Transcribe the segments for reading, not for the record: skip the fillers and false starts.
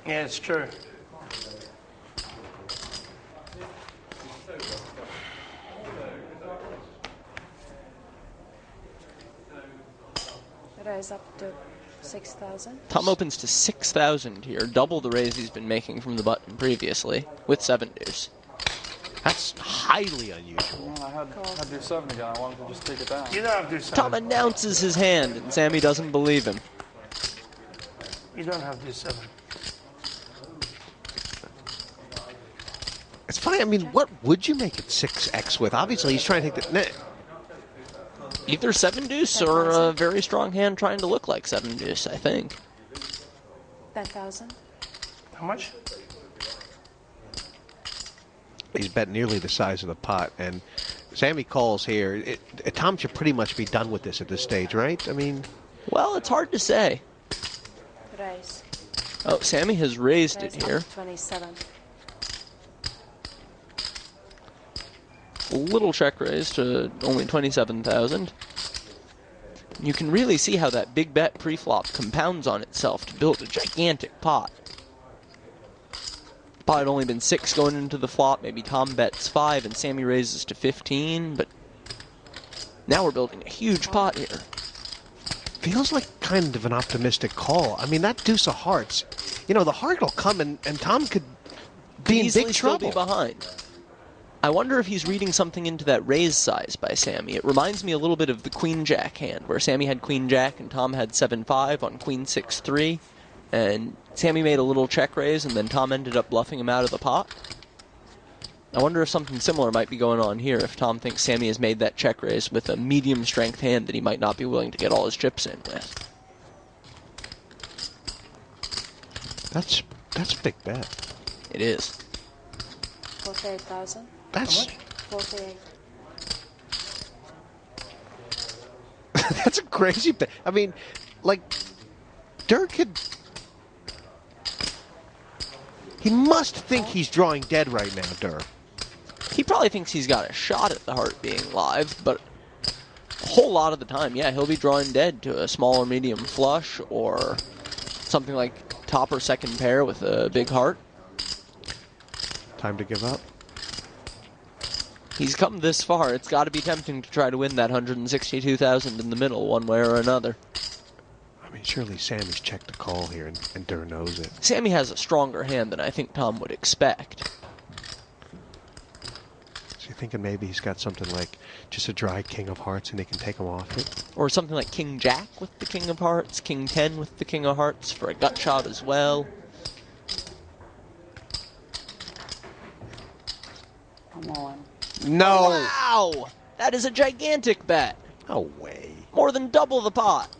Yeah, it's true. Raise up to 6,000. Tom opens to 6,000 here, double the raise he's been making from the button previously, with 7 deuce. That's highly unusual. Man, I had deuce 7 again. I wanted to just take it down. You don't have deuce 7. Tom announces his hand, and Sammy doesn't believe him. You don't have deuce 7. It's funny, I mean, what would you make it 6x with? Obviously, he's trying to take the... Either 7 deuce or a very strong hand trying to look like 7 deuce, I think. 10,000. How much? He's bet nearly the size of the pot, and Sammy calls here. Tom should pretty much be done with this at this stage, right? I mean... Well, it's hard to say. Raise. Oh, Sammy has raised Raise it here. 27. A little check raise to only 27,000. You can really see how that big bet pre-flop compounds on itself to build a gigantic pot. The pot had only been 6 going into the flop. Maybe Tom bets 5 and Sammy raises to 15, but now we're building a huge pot here. Feels like kind of an optimistic call. I mean, that deuce of hearts, you know, the heart will come and Tom could be in Easily big still trouble. be behind. I wonder if he's reading something into that raise size by Sammy. It reminds me a little bit of the Queen-Jack hand, where Sammy had Queen-Jack and Tom had 7-5 on Queen-6-3, and Sammy made a little check raise, and then Tom ended up bluffing him out of the pot. I wonder if something similar might be going on here, if Tom thinks Sammy has made that check raise with a medium-strength hand that he might not be willing to get all his chips in with. That's a big bet. It is. 48,000. That's 48. that's a crazy bet. I mean, like, Durrrr could... He must think he's drawing dead right now, Durrrr. He probably thinks he's got a shot at the heart being live, but a whole lot of the time, yeah, he'll be drawing dead to a small or medium flush or something like top or second pair with a big heart. Time to give up. He's come this far. It's got to be tempting to try to win that 162,000 in the middle one way or another. I mean, surely Sammy's checked the call here, and Durrrr knows it. Sammy has a stronger hand than I think Tom would expect. So you're thinking maybe he's got something like just a dry king of hearts and he can take him off it? Or something like King-Jack with the King of Hearts, King-10 with the King of Hearts for a gut shot as well. Come on. No! Wow! That is a gigantic bet. No way. More than double the pot.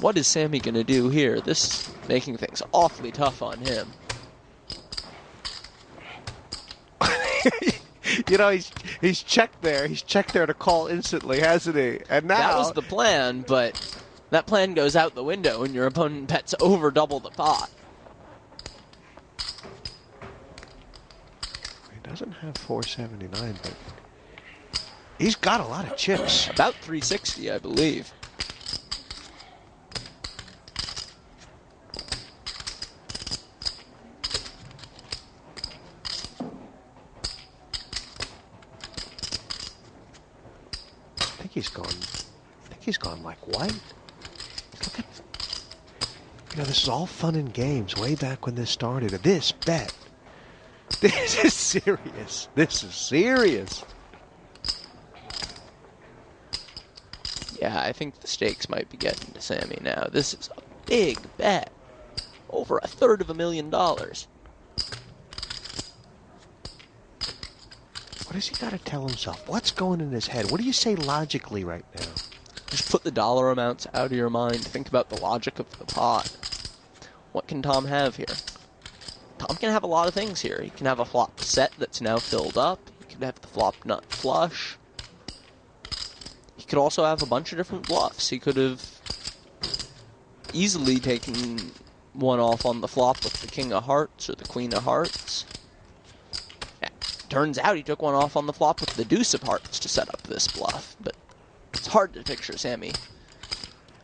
What is Sammy going to do here? This is making things awfully tough on him. You know, he's checked there. He's checked there to call instantly, hasn't he? And now... That was the plan, but that plan goes out the window when your opponent bets over double the pot. He doesn't have 479, but he's got a lot of chips. About 360, I believe. I think he's gone like white. Look at, you know, this is all fun and games way back when this started. This bet. This is serious. This is serious. Yeah, I think the stakes might be getting to Sammy now. This is a big bet. Over $250,000. What has he got to tell himself? What's going in his head? What do you say logically right now? Just put the dollar amounts out of your mind. Think about the logic of the pot. What can Tom have here? Tom can have a lot of things here. He can have a flop set that's now filled up. He can have the flop nut flush. He could also have a bunch of different bluffs. He could have easily taken one off on the flop with the King of Hearts or the Queen of Hearts. Turns out he took one off on the flop with the Deuce of Hearts to set up this bluff, but it's hard to picture Sammy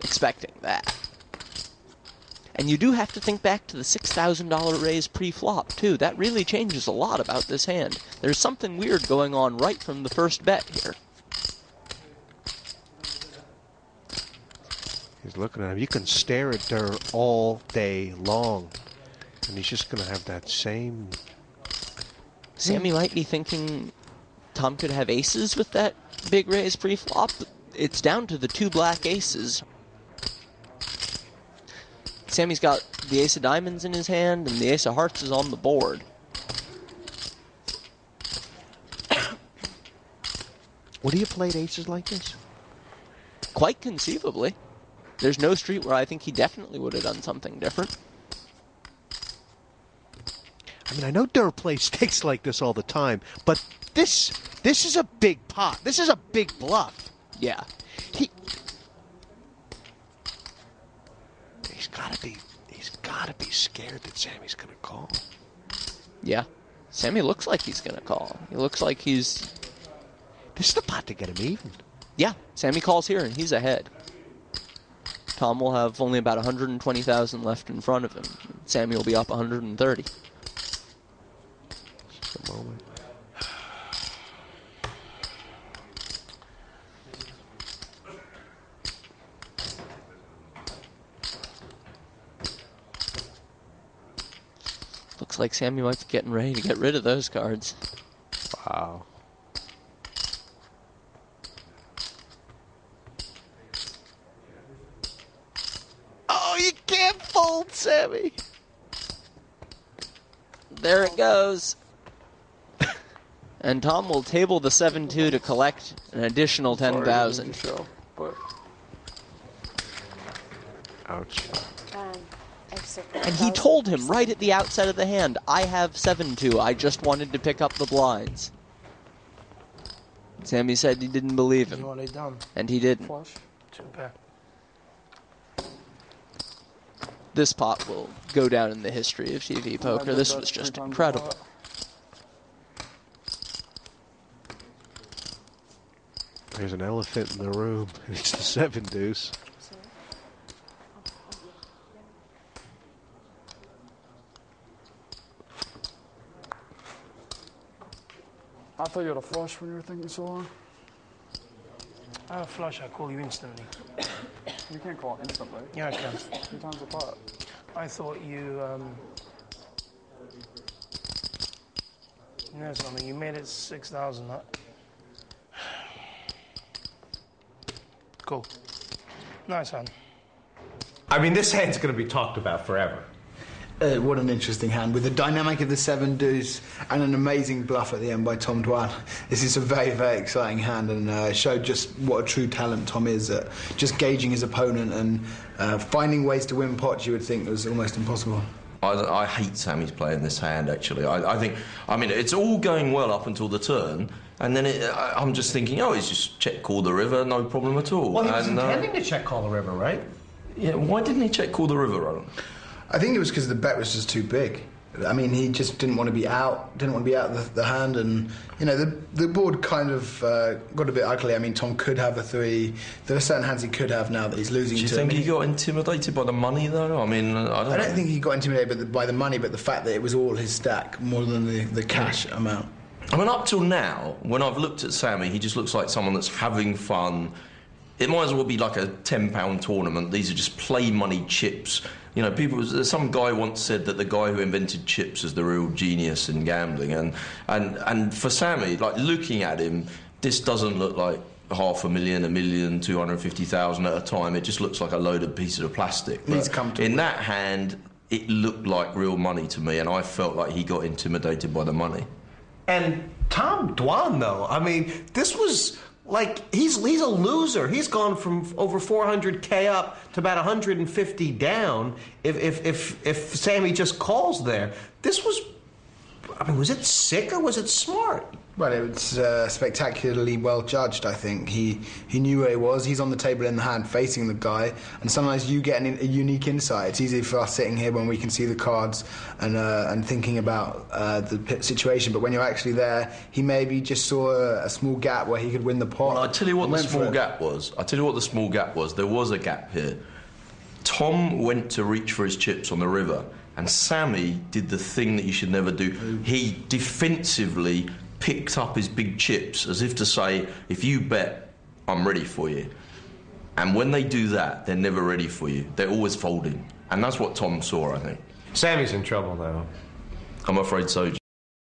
expecting that. And you do have to think back to the $6,000 raise pre-flop, too. That really changes a lot about this hand. There's something weird going on right from the first bet here. He's looking at him. You can stare at Durrrr all day long. And he's just going to have that same... Sammy might be thinking Tom could have aces with that big raise pre-flop. It's down to the 2 black aces. Sammy's got the ace of diamonds in his hand, and the ace of hearts is on the board. Would he have played aces like this? Quite conceivably. There's no street where I think he definitely would have done something different. I mean, I know Durrrr plays stakes like this all the time, but this is a big pot. This is a big bluff. Yeah. He's gotta be scared that Sammy's gonna call. Yeah. Sammy looks like he's gonna call. He looks like he's... This is the pot to get him even. Yeah, Sammy calls here and he's ahead. Tom will have only about 120,000 left in front of him. Sammy will be up 130. Just a moment. Looks like Sammy might be getting ready to get rid of those cards. Wow. Oh, you can't fold, Sammy. There it goes. And Tom will table the 7-2 to collect an additional 10,000. Ouch. And he told him right at the outset of the hand, I have 7-2, I just wanted to pick up the blinds. Sammy said he didn't believe him. You want it done? And he didn't. Flush. 2 pair. This pot will go down in the history of TV poker. This was just incredible. There's an elephant in the room. It's the 7 deuce. I thought you had a flush when you were thinking so long. I have a flush, I call you instantly. You can't call it instantly. Yeah, I can. 3 times a pot. I thought you, you know something, you made it 6,000, huh? Cool. Nice hand. I mean, this hand's going to be talked about forever. What an interesting hand, with the dynamic of the 7 deuce and an amazing bluff at the end by Tom Dwan. This is a very, very exciting hand, and showed just what a true talent Tom is at just gauging his opponent and finding ways to win pots you would think was almost impossible. I hate Sammy's playing this hand, actually. I think, I mean, it's all going well up until the turn, and then I'm just thinking, oh, he's just check call the river, no problem at all. Well, he was intending to check call the river, right? Yeah, why didn't he check call the river, Roland? I think it was because the bet was just too big. I mean, he just didn't want to be out, the hand, and, you know, the board kind of got a bit ugly. I mean, Tom could have a 3. There are certain hands he could have now that he's losing to. Do you think he got intimidated by the money, though? I mean, I don't think he got intimidated by the money, but the fact that it was all his stack more than the cash amount. I mean, up till now, when I've looked at Sammy, he just looks like someone that's having fun. It might as well be like a £10 tournament. These are just play money chips. You know, some guy once said that the guy who invented chips is the real genius in gambling. And for Sammy, like, looking at him, this doesn't look like $500,000, $1 million, 250,000 at a time. It just looks like a load of pieces of plastic. But in that hand, it looked like real money to me, and I felt like he got intimidated by the money. And Tom Dwan, though, I mean, this was... Like, he's a loser. He's gone from over 400K up to about 150 down if Sammy just calls there. This was, I mean, was it sick or was it smart? Well, it was spectacularly well judged, I think. He knew where he was. He's on the table in the hand facing the guy, and sometimes you get a unique insight. It's easy for us sitting here when we can see the cards and thinking about the situation, but when you're actually there, he maybe just saw a small gap where he could win the pot. Well, I'll tell you what the small gap was. There was a gap here. Tom went to reach for his chips on the river, and Sammy did the thing that you should never do. He defensively picked up his big chips as if to say, if you bet, I'm ready for you. And when they do that, they're never ready for you. They're always folding. And that's what Tom saw, I think. Sammy's in trouble, though. I'm afraid so,